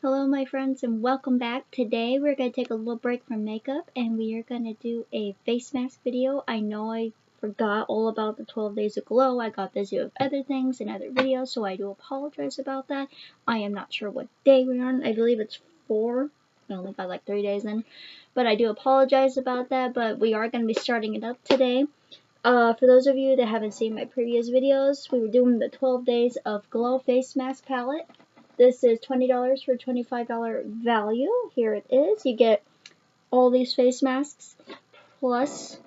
Hello my friends and welcome back. Today we're going to take a little break from makeup and we are going to do a face mask video. I know I forgot all about the 12 days of glow. I got busy with other things and other videos, so I do apologize about that. I am not sure what day we're on. I believe it's 4. I only got like 3 days in. But I do apologize about that, but we are going to be starting it up today. For those of you that haven't seen my previous videos, we were doing the 12 days of glow face mask palette. This is $20 for a $25 value. Here it is. You get all these face masks plus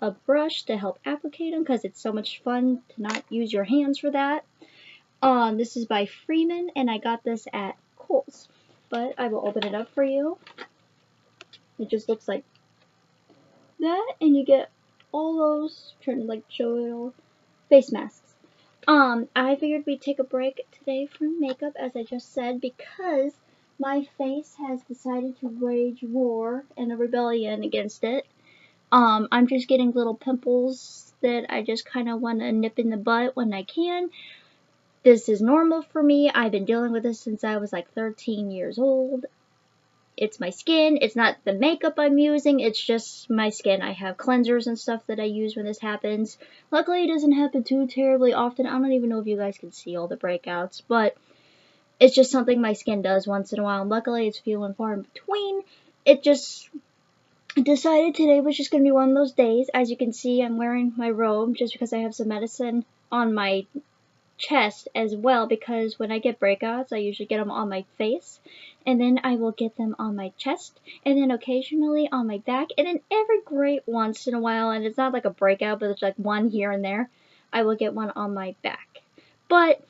a brush to help applicate them because it's so much fun to not use your hands for that. This is by Freeman and I got this at Kohl's. But I will open it up for you. It just looks like that and you get all those, I'm trying to like show it all, face masks. I figured we'd take a break today from makeup, as I just said, because my face has decided to wage war and a rebellion against it. I'm just getting little pimples that I just kind of want to nip in the butt when I can. This is normal for me. I've been dealing with this since I was like 13 years old. It's my skin. It's not the makeup I'm using. It's just my skin. I have cleansers and stuff that I use when this happens. Luckily, it doesn't happen too terribly often. I don't even know if you guys can see all the breakouts, but it's just something my skin does once in a while. And luckily, it's few and far in between. It just decided today was just going to be one of those days. As you can see, I'm wearing my robe just because I have some medicine on my chest as well, because when I get breakouts I usually get them on my face and then I will get them on my chest and then occasionally on my back and then every great once in a while, and it's not like a breakout but it's like one here and there, I will get one on my back. But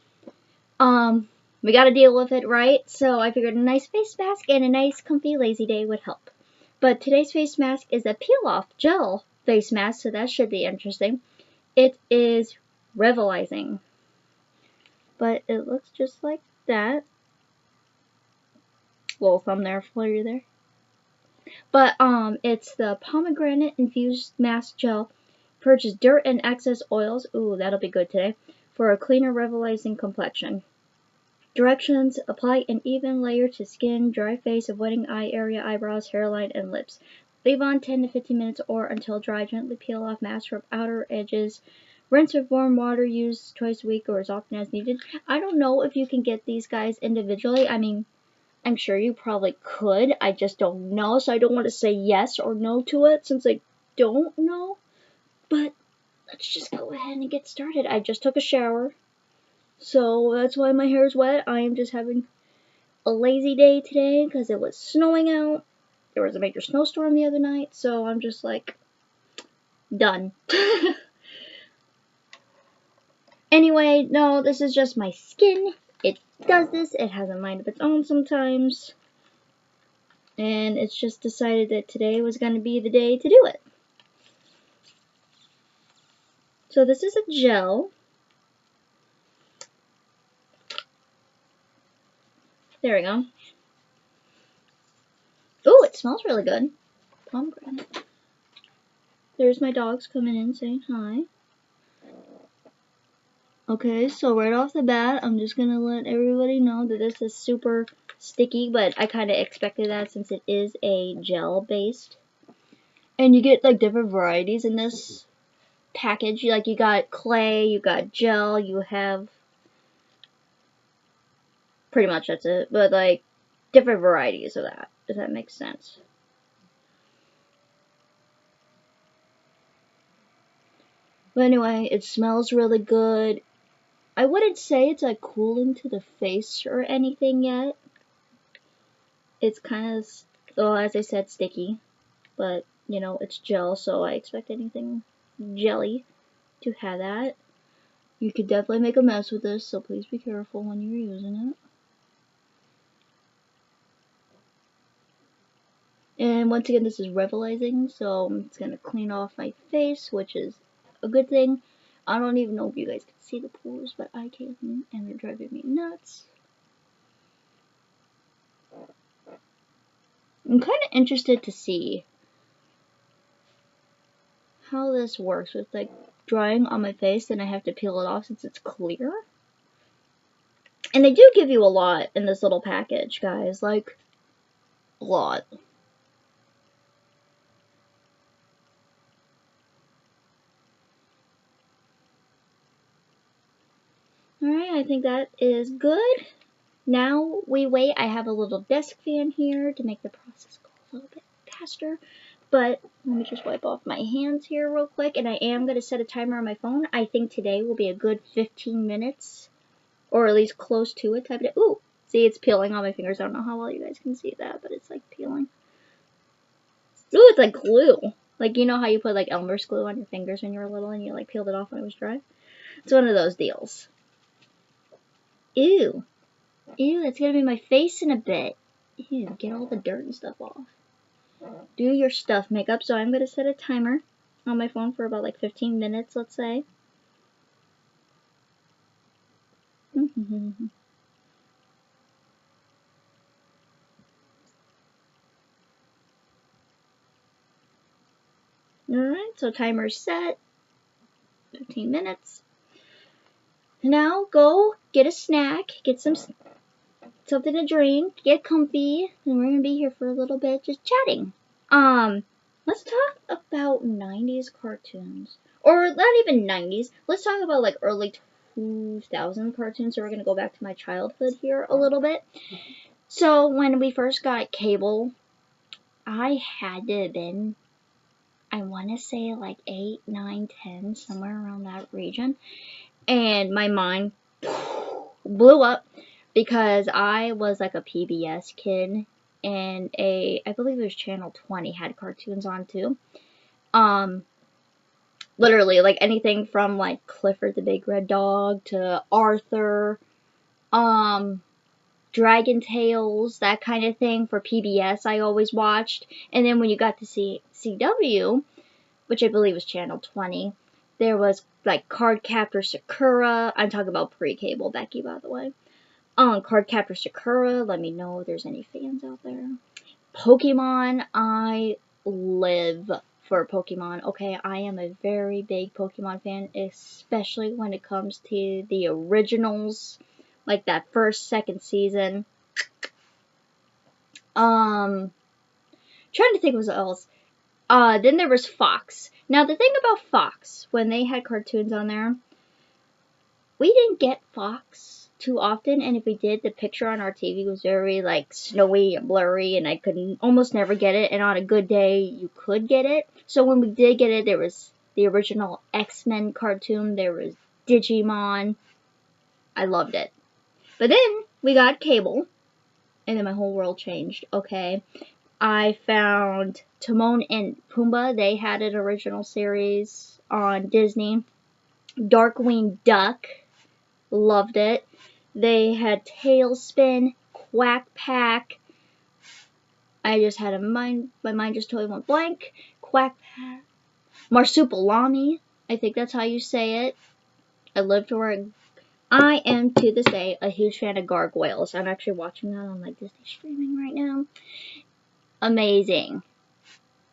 we gotta deal with it, right? So I figured a nice face mask and a nice comfy lazy day would help. But today's face mask is a peel off gel face mask, so that should be interesting. It is Revitalizing. But it looks just like that. Little thumbnail for you there. But it's the pomegranate infused mask gel. Purges dirt and excess oils. Ooh, that'll be good today. For a cleaner, revitalizing complexion. Directions: apply an even layer to skin, dry face, avoiding eye area, eyebrows, hairline, and lips. Leave on 10 to 15 minutes or until dry. Gently peel off mask from outer edges. Rinse with warm water, use twice a week or as often as needed. I don't know if you can get these guys individually. I mean, I'm sure you probably could. I just don't know, so I don't want to say yes or no to it since I don't know. But let's just go ahead and get started. I just took a shower, so that's why my hair is wet. I am just having a lazy day today because it was snowing out. There was a major snowstorm the other night, so I'm just like, done. Anyway, no, this is just my skin. It does this. It has a mind of its own sometimes. And it's just decided that today was going to be the day to do it. So this is a gel. There we go. Ooh, it smells really good. Pomegranate. There's my dogs coming in saying hi. Okay, so right off the bat, I'm just gonna let everybody know that this is super sticky, but I kind of expected that since it is a gel based. And you get like different varieties in this package. Like you got clay, you got gel, you have pretty much that's it, but like different varieties of that, if that makes sense. But anyway, it smells really good. I wouldn't say it's like cooling to the face or anything yet. It's kind of, well, as I said, sticky, but you know, it's gel, so I expect anything jelly to have that. You could definitely make a mess with this, so please be careful when you're using it. And once again, this is Revitalizing, so it's going to clean off my face, which is a good thing. I don't even know if you guys can see the pores, but I can, and they're driving me nuts. I'm kind of interested to see how this works with like drying on my face, and I have to peel it off since it's clear. And they do give you a lot in this little package, guys. Like, a lot. Alright, I think that is good. Now we wait. I have a little desk fan here to make the process go a little bit faster. But let me just wipe off my hands here real quick. And I am going to set a timer on my phone. I think today will be a good 15 minutes. Or at least close to it. Type it. Ooh, see, it's peeling on my fingers. I don't know how well you guys can see that, but it's like peeling. Ooh, it's like glue. Like, you know how you put like Elmer's glue on your fingers when you were little and you like peeled it off when it was dry? It's one of those deals. Ew. Ew, that's gonna be my face in a bit. Ew, get all the dirt and stuff off. Do your stuff, makeup. So I'm gonna set a timer on my phone for about like 15 minutes, let's say. Alright, so timer's set. 15 minutes. Now go get a snack, get something to drink, get comfy, and we're gonna be here for a little bit just chatting. Let's talk about 90s cartoons. Or not even 90s. Let's talk about like early 2000 cartoons. So we're gonna go back to my childhood here a little bit. So when we first got cable, I had to have been, I wanna say like 8, 9, 10, somewhere around that region. And my mind blew up because I was like a PBS kid, and I believe it was Channel 20 had cartoons on too. Literally like anything from like Clifford the Big Red Dog to Arthur, Dragon Tales, that kind of thing for PBS I always watched. And then when you got to see CW, which I believe was Channel 20, there was like Cardcaptor Sakura. I'm talking about pre-cable Becky, by the way. Cardcaptor Sakura, let me know if there's any fans out there. Pokemon, I live for Pokemon. Okay, I am a very big Pokemon fan, especially when it comes to the originals, like that first, second season. Trying to think of what else. Then there was Fox. Now, the thing about Fox, when they had cartoons on there, we didn't get Fox too often, and if we did, the picture on our TV was very, like, snowy and blurry, and I could almost never get it, and on a good day, you could get it. So when we did get it, there was the original X-Men cartoon, there was Digimon. I loved it. But then, we got cable, and then my whole world changed, okay? I found Timon and Pumbaa. They had an original series on Disney. Darkwing Duck. Loved it. They had Tailspin, Quack Pack. I just had my mind just totally went blank. Quack Pack. Marsupilami. I think that's how you say it. I lived to where I am to this day a huge fan of Gargoyles. I'm actually watching that on like Disney streaming right now. Amazing.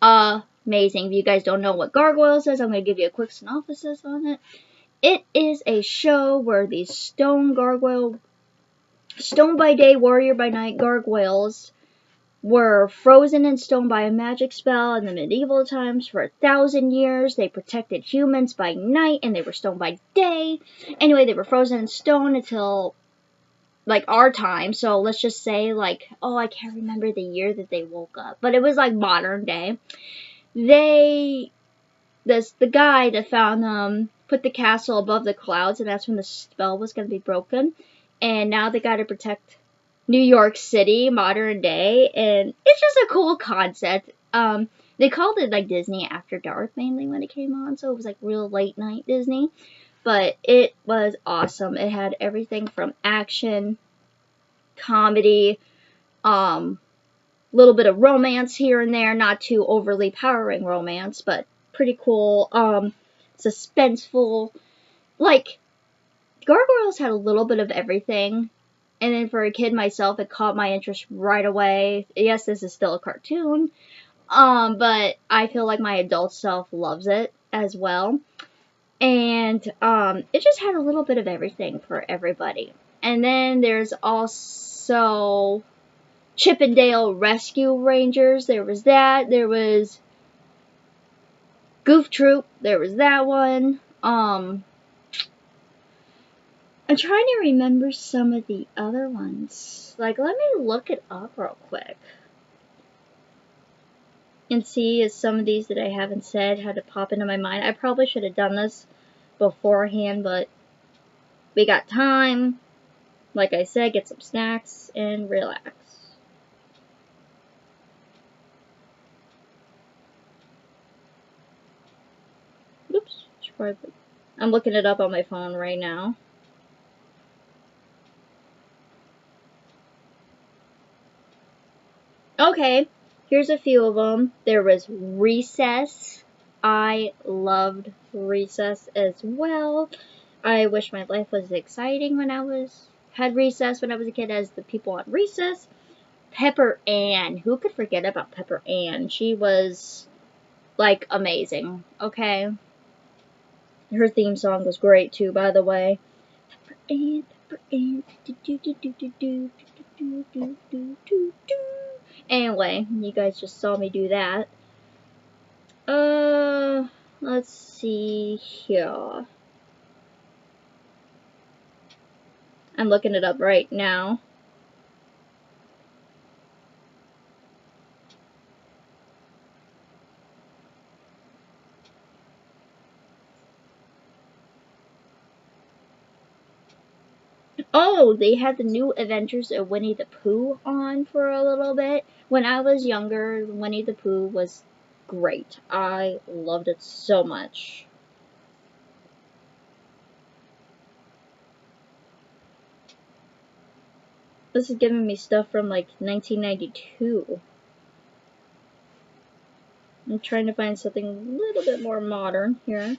Amazing. If you guys don't know what Gargoyles is, I'm going to give you a quick synopsis on it. It is a show where these stone by day, warrior by night gargoyles were frozen in stone by a magic spell in the medieval times for 1,000 years. They protected humans by night, and they were stone by day. Anyway, they were frozen in stone until like our time. So let's just say like, oh, I can't remember the year that they woke up, but it was like modern day. The guy that found them put the castle above the clouds, and that's when the spell was going to be broken. And now they got to protect New York City, modern day, and it's just a cool concept. They called it like Disney After Dark mainly when it came on, so it was like real late night Disney. But it was awesome. It had everything from action, comedy, little bit of romance here and there, not too overly powering romance, but pretty cool, suspenseful. Like, Gargoyles had a little bit of everything, and then for a kid myself, it caught my interest right away. Yes, this is still a cartoon, but I feel like my adult self loves it as well. And, it just had a little bit of everything for everybody. And then there's also Chippendale Rescue Rangers. There was that. There was Goof Troop. There was that one. I'm trying to remember some of the other ones. Like, let me look it up real quick. And see if some of these that I haven't said had to pop into my mind. I probably should have done this beforehand, but we got time. Like I said, get some snacks and relax. Oops. I'm looking it up on my phone right now. Okay, here's a few of them. There was Recess. I loved Recess as well. I wish my life was exciting when I had recess when I was a kid as the people on Recess. Pepper Ann. Who could forget about Pepper Ann? She was, like, amazing. Okay. Her theme song was great, too, by the way. Pepper Ann, Pepper Ann. Anyway, you guys just saw me do that. Let's see here. I'm looking it up right now. Oh, they had the new Adventures of Winnie the Pooh on for a little bit. When I was younger, Winnie the Pooh was great. I loved it so much. This is giving me stuff from like 1992. I'm trying to find something a little bit more modern here.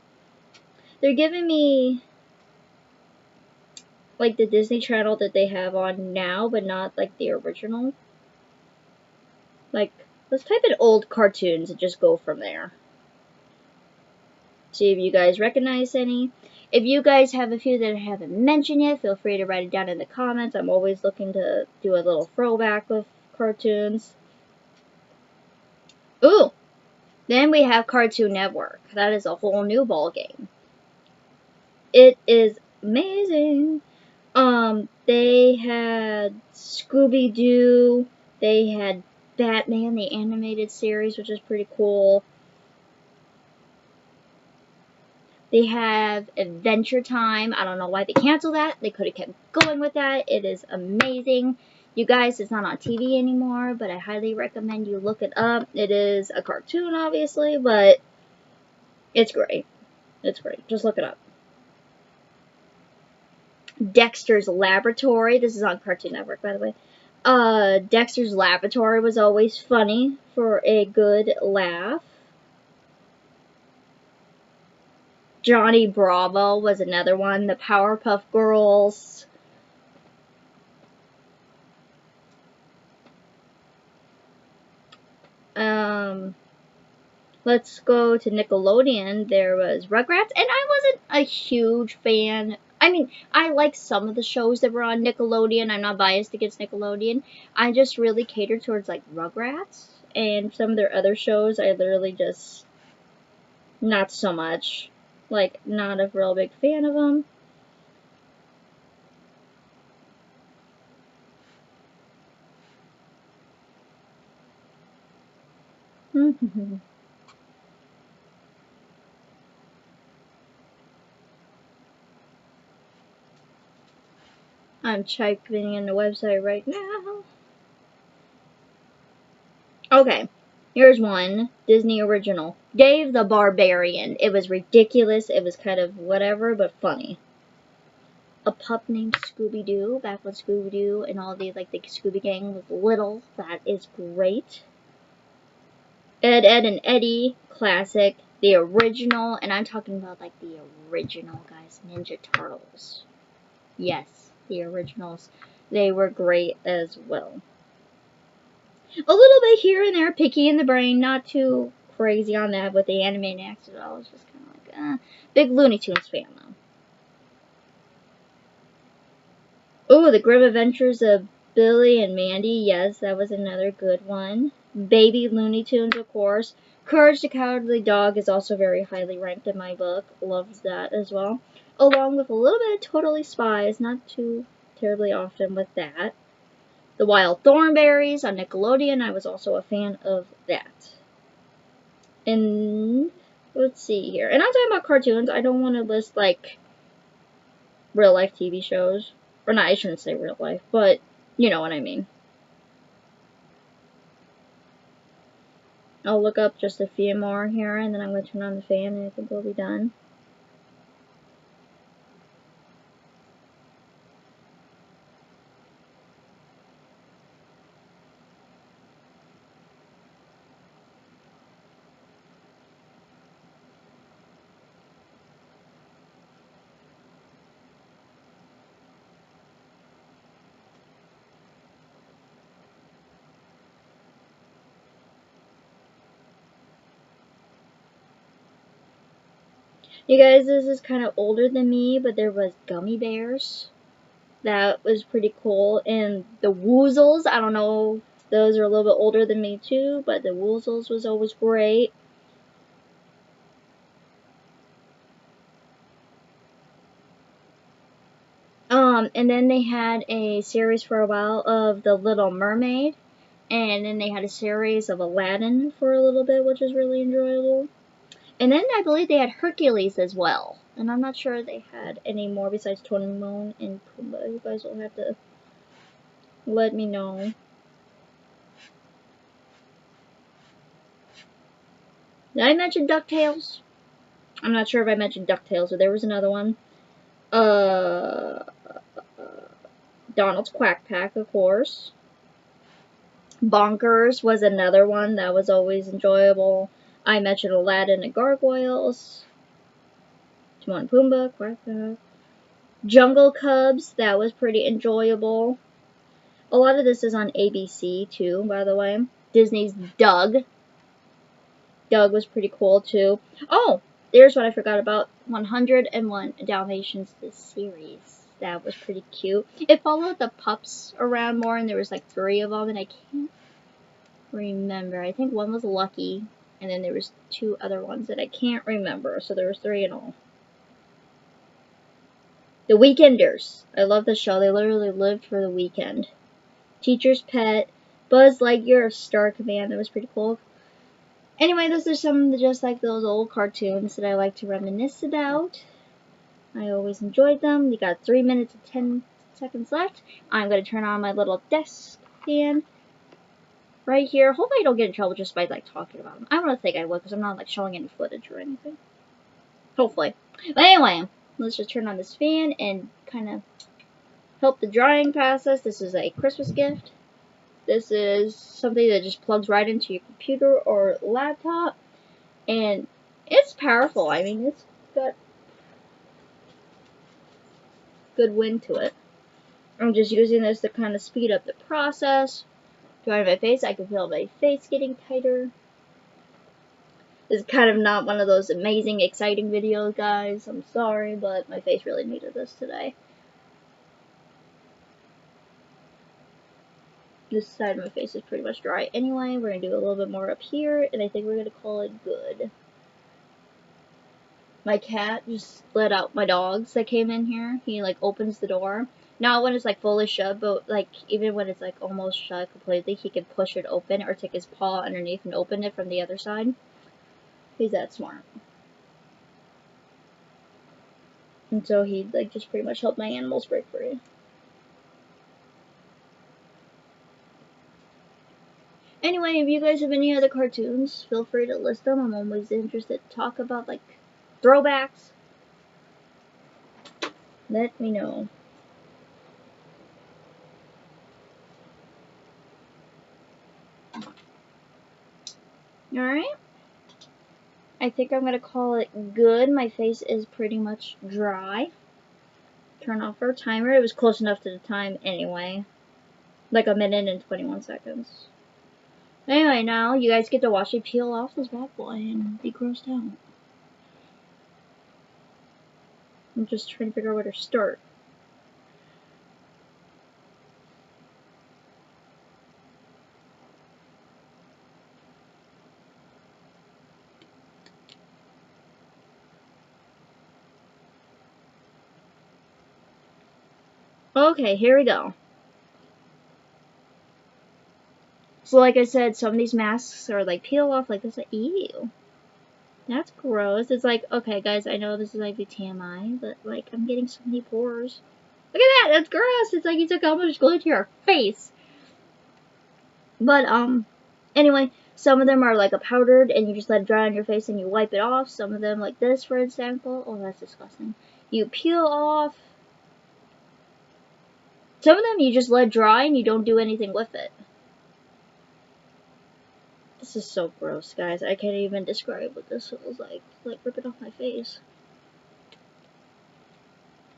They're giving me like the Disney Channel that they have on now, but not like the original. Like, let's type in old cartoons and just go from there. See if you guys recognize any. If you guys have a few that I haven't mentioned yet, feel free to write it down in the comments. I'm always looking to do a little throwback of cartoons. Ooh! Then we have Cartoon Network. That is a whole new ball game. It is amazing. They had Scooby-Doo. They had Batman, the animated series, which is pretty cool. They have Adventure Time. I don't know why they canceled that. They could have kept going with that. It is amazing. You guys, it's not on TV anymore, but I highly recommend you look it up. It is a cartoon, obviously, but it's great. It's great. Just look it up. Dexter's Laboratory. This is on Cartoon Network, by the way. Dexter's Laboratory was always funny for a good laugh. Johnny Bravo was another one. The Powerpuff Girls. Let's go to Nickelodeon. There was Rugrats, and I wasn't a huge fan. I mean, I like some of the shows that were on Nickelodeon. I'm not biased against Nickelodeon. I just really catered towards, like, Rugrats, and some of their other shows, I literally just, not so much. Like, not a real big fan of them. I'm typing in the website right now. Okay, here's one. Disney original. Dave the Barbarian. It was ridiculous. It was kind of whatever, but funny. A pup named Scooby-Doo. Back when Scooby-Doo and all the, like, the Scooby Gang was little. That is great. Ed, Edd and Eddy. Classic. The original. And I'm talking about, like, the original, guys. Ninja Turtles. Yes, the originals. They were great as well. A little bit here and there, Picky in the Brain, not too crazy on that with the Animaniacs at all. It's just kind of like, big Looney Tunes fan, though. Oh, The Grim Adventures of Billy and Mandy. Yes, that was another good one. Baby Looney Tunes, of course. Courage the Cowardly Dog is also very highly ranked in my book. Loves that as well. Along with a little bit of Totally Spies, not too terribly often with that. The Wild Thornberries on Nickelodeon, I was also a fan of that. And let's see here. And I'm talking about cartoons. I don't want to list like real life TV shows. Or not, I shouldn't say real life, but you know what I mean. I'll look up just a few more here, and then I'm going to turn on the fan, and I think we'll be done. You guys, this is kind of older than me, but there was Gummy Bears. That was pretty cool. And the Woozles, I don't know, those are a little bit older than me too, but the Woozles was always great. And then they had a series for a while of The Little Mermaid, and then they had a series of Aladdin for a little bit, which was really enjoyable. And then I believe they had Hercules as well. And I'm not sure they had any more besides Timon and Pumbaa. You guys will have to let me know. Did I mention DuckTales? I'm not sure if I mentioned DuckTales, but there was another one. Donald's Quack Pack, of course. Bonkers was another one that was always enjoyable. I mentioned Aladdin and Gargoyles. Timon and Pumbaa, Quack Pack. Jungle Cubs, that was pretty enjoyable. A lot of this is on ABC too, by the way. Disney's Doug. Doug was pretty cool too. Oh, there's what I forgot about. 101 Dalmatians, the series. That was pretty cute. It followed the pups around more, and there was like 3 of them, and I can't remember. I think one was Lucky, and then there was 2 other ones that I can't remember. So there was 3 in all. The Weekenders. I love the show. They literally lived for the weekend. Teacher's Pet. Buzz Lightyear of Star Command. That was pretty cool. Anyway, those are some of just like those old cartoons that I like to reminisce about. I always enjoyed them. You got 3 minutes and 10 seconds left. I'm going to turn on my little desk fan right here. Hopefully I don't get in trouble just by like talking about them. I don't think I would because I'm not like showing any footage or anything. Hopefully. But anyway, let's just turn on this fan and kind of help the drying process. This is a Christmas gift. This is something that just plugs right into your computer or laptop. And it's powerful. I mean, it's got good wind to it. I'm just using this to kind of speed up the process. Drying my face, I can feel my face getting tighter. This is kind of not one of those amazing, exciting videos, guys. I'm sorry, but my face really needed this today. This side of my face is pretty much dry anyway. We're going to do a little bit more up here, and I think we're going to call it good. My cat just let out my dogs that came in here. He like opens the door. Not when it's like fully shut, but like even when it's like almost shut completely, he can push it open or take his paw underneath and open it from the other side. He's that smart. And so he like just pretty much helped my animals break free. Anyway, if you guys have any other cartoons, feel free to list them. I'm always interested to talk about like throwbacks. Let me know. Alright. I think I'm going to call it good. My face is pretty much dry. Turn off our timer. It was close enough to the time anyway. Like 1 minute and 21 seconds. Anyway, now you guys get to watch me peel off this bad boy and be grossed out. I'm just trying to figure out where to start. Okay, here we go. So like I said, some of these masks are like peel off like this. Ew. That's gross. It's like, okay guys, I know this is like the TMI, but like I'm getting so many pores. Look at that, that's gross. It's like you took how much glue to your face. But anyway, some of them are like a powdered and you just let it dry on your face and you wipe it off. Some of them like this, for example. Oh, that's disgusting. You peel off. Some of them you just let dry and you don't do anything with it. This is so gross, guys. I can't even describe what this feels like. It's like ripping off my face.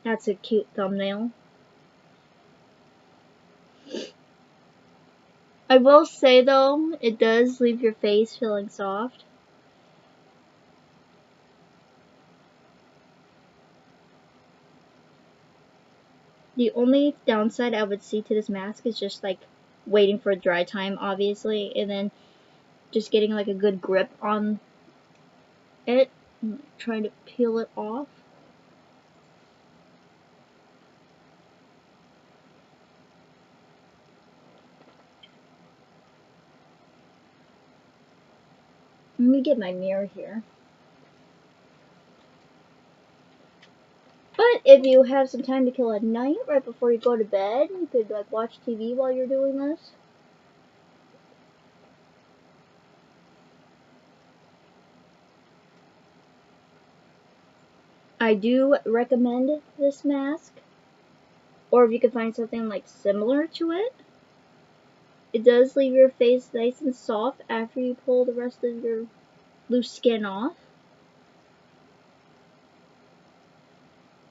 That's a cute thumbnail. I will say though, it does leave your face feeling soft. The only downside I would see to this mask is just like waiting for dry time, obviously, and then just getting like a good grip on it and trying to peel it off. Let me get my mirror here. But if you have some time to kill at night, right before you go to bed, you could like watch TV while you're doing this. I do recommend this mask, or if you can find something like similar to it. It does leave your face nice and soft after you pull the rest of your loose skin off.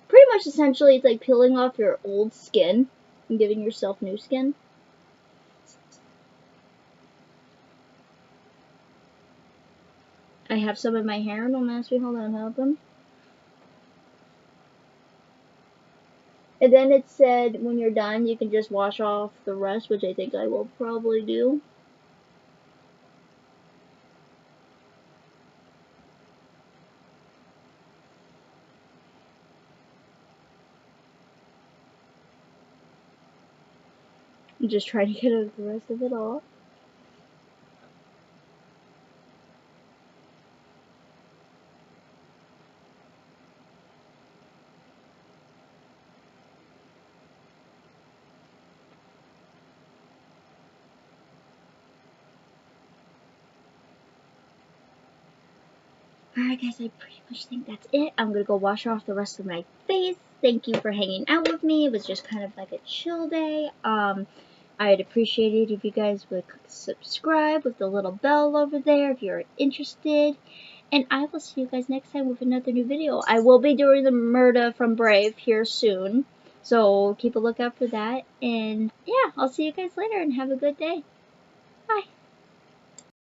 Pretty much essentially it's like peeling off your old skin and giving yourself new skin. I have some in my hair, don't ask me how that happened. And then it said when you're done you can just wash off the rest, which I think I will probably do. I'm just trying to get the rest of it off. Alright guys, I pretty much think that's it. I'm gonna go wash off the rest of my face. Thank you for hanging out with me. It was just kind of like a chill day. I'd appreciate it if you guys would subscribe with the little bell over there if you're interested. And I will see you guys next time with another new video. I will be doing the Murda from Brave here soon. So keep a lookout for that. And yeah, I'll see you guys later and have a good day.